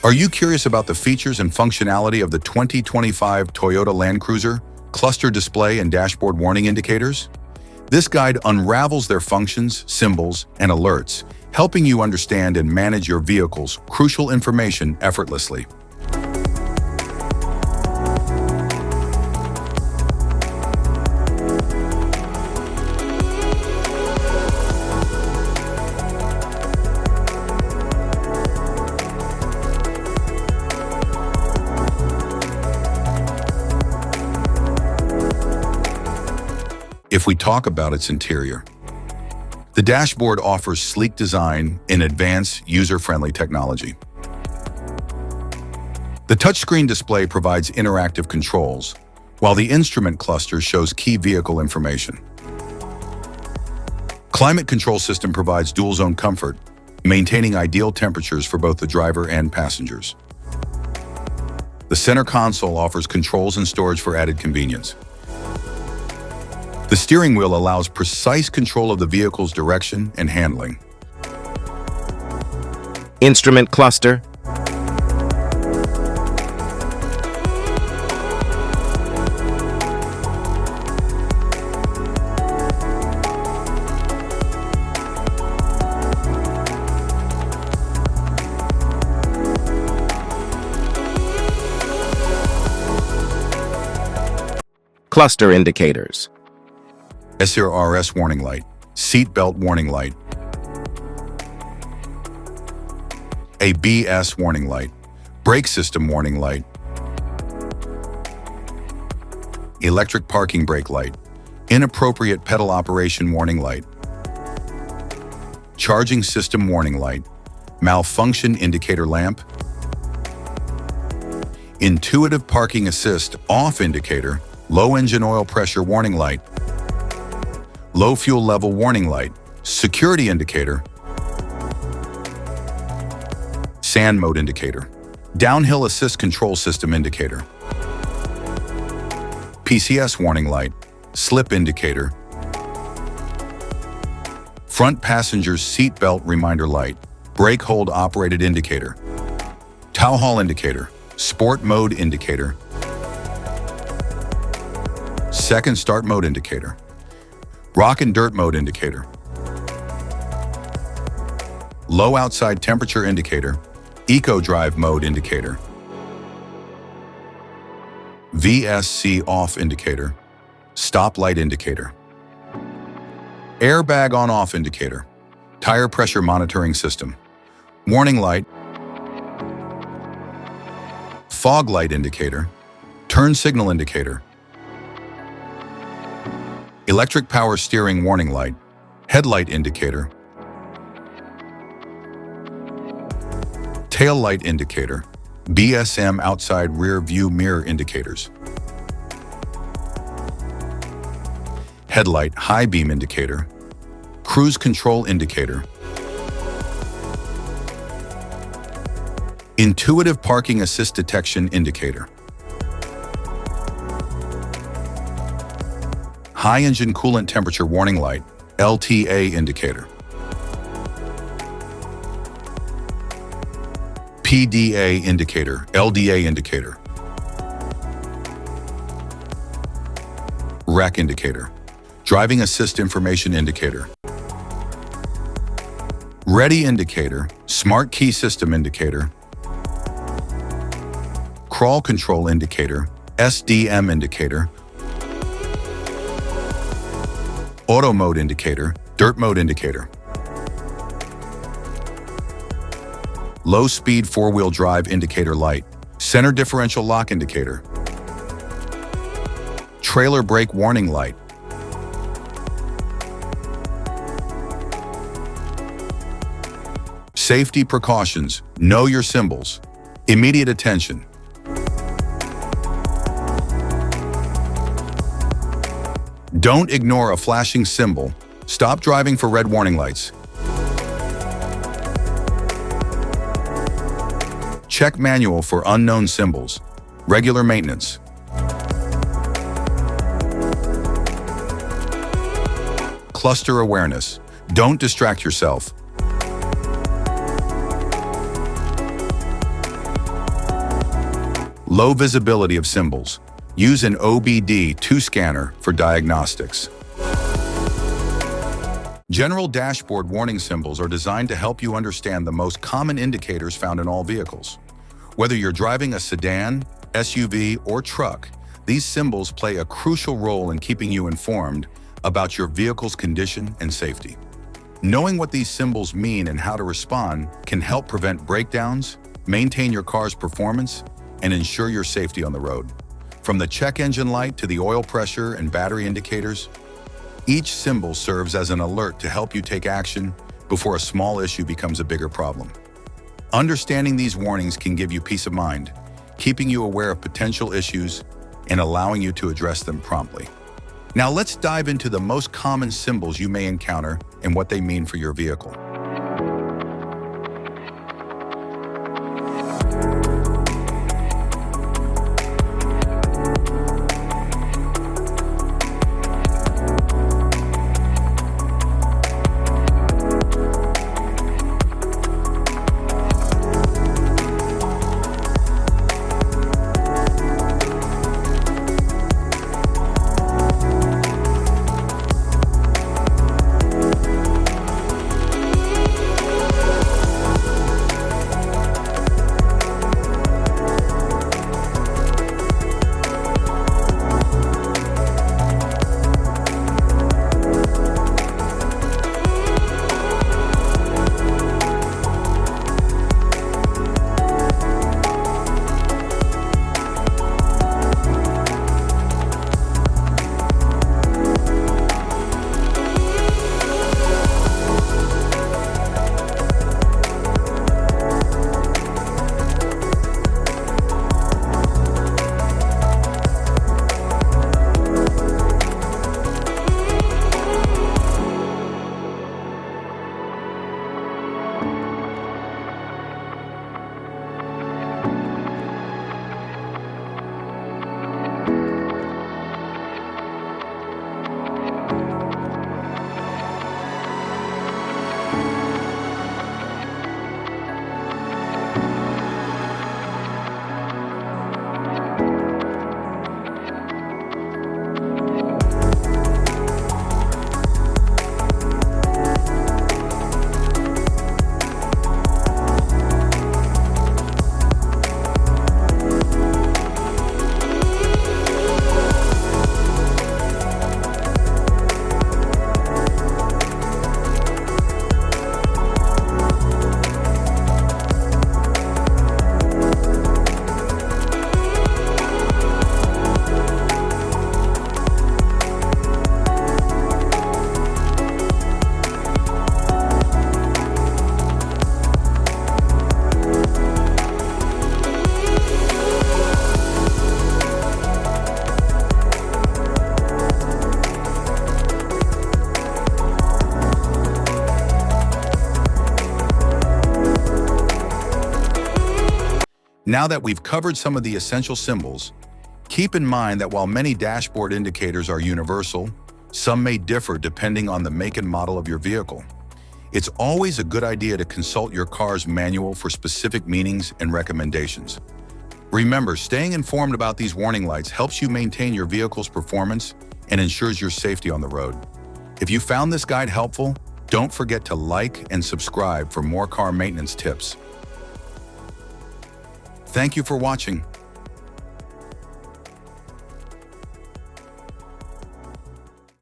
Are you curious about the features and functionality of the 2025 Toyota Landcruiser cluster display and dashboard warning indicators? This guide unravels their functions, symbols, and alerts, helping you understand and manage your vehicle's crucial information effortlessly. If we talk about its interior, the dashboard offers sleek design and advanced user-friendly technology. The touchscreen display provides interactive controls, while the instrument cluster shows key vehicle information. Climate control system provides dual-zone comfort, maintaining ideal temperatures for both the driver and passengers. The center console offers controls and storage for added convenience. The steering wheel allows precise control of the vehicle's direction and handling. Instrument cluster. Cluster indicators. SRS warning light, seat belt warning light, ABS warning light, brake system warning light, electric parking brake light, inappropriate pedal operation warning light, charging system warning light, malfunction indicator lamp, intuitive parking assist off indicator, low engine oil pressure warning light, low fuel level warning light, security indicator, sand mode indicator, downhill assist control system indicator, PCS warning light, slip indicator, front passenger seat belt reminder light, brake hold operated indicator, tow haul indicator, sport mode indicator, second start mode indicator, rock and dirt mode indicator, low outside temperature indicator, eco drive mode indicator, VSC off indicator, stop light indicator, airbag on off indicator, tire pressure monitoring system, warning light, fog light indicator, turn signal indicator, electric power steering warning light, headlight indicator, tail light indicator, BSM outside rear view mirror indicators, headlight high beam indicator, cruise control indicator, intuitive parking assist detection indicator, high engine coolant temperature warning light, LTA indicator, PDA indicator, LDA indicator, REC indicator, driving assist information indicator, ready indicator, smart key system indicator, crawl control indicator, SDM indicator, auto mode indicator, dirt mode indicator, low speed four-wheel drive indicator light, center differential lock indicator, trailer brake warning light, safety precautions, know your symbols, immediate attention. Don't ignore a flashing symbol. Stop driving for red warning lights. Check manual for unknown symbols. Regular maintenance. Cluster awareness. Don't distract yourself. Low visibility of symbols. Use an OBD2 scanner for diagnostics. General dashboard warning symbols are designed to help you understand the most common indicators found in all vehicles. Whether you're driving a sedan, SUV, or truck, these symbols play a crucial role in keeping you informed about your vehicle's condition and safety. Knowing what these symbols mean and how to respond can help prevent breakdowns, maintain your car's performance, and ensure your safety on the road. From the check engine light to the oil pressure and battery indicators, each symbol serves as an alert to help you take action before a small issue becomes a bigger problem. Understanding these warnings can give you peace of mind, keeping you aware of potential issues and allowing you to address them promptly. Now let's dive into the most common symbols you may encounter and what they mean for your vehicle. Now that we've covered some of the essential symbols, keep in mind that while many dashboard indicators are universal, some may differ depending on the make and model of your vehicle. It's always a good idea to consult your car's manual for specific meanings and recommendations. Remember, staying informed about these warning lights helps you maintain your vehicle's performance and ensures your safety on the road. If you found this guide helpful, don't forget to like and subscribe for more car maintenance tips. Thank you for watching.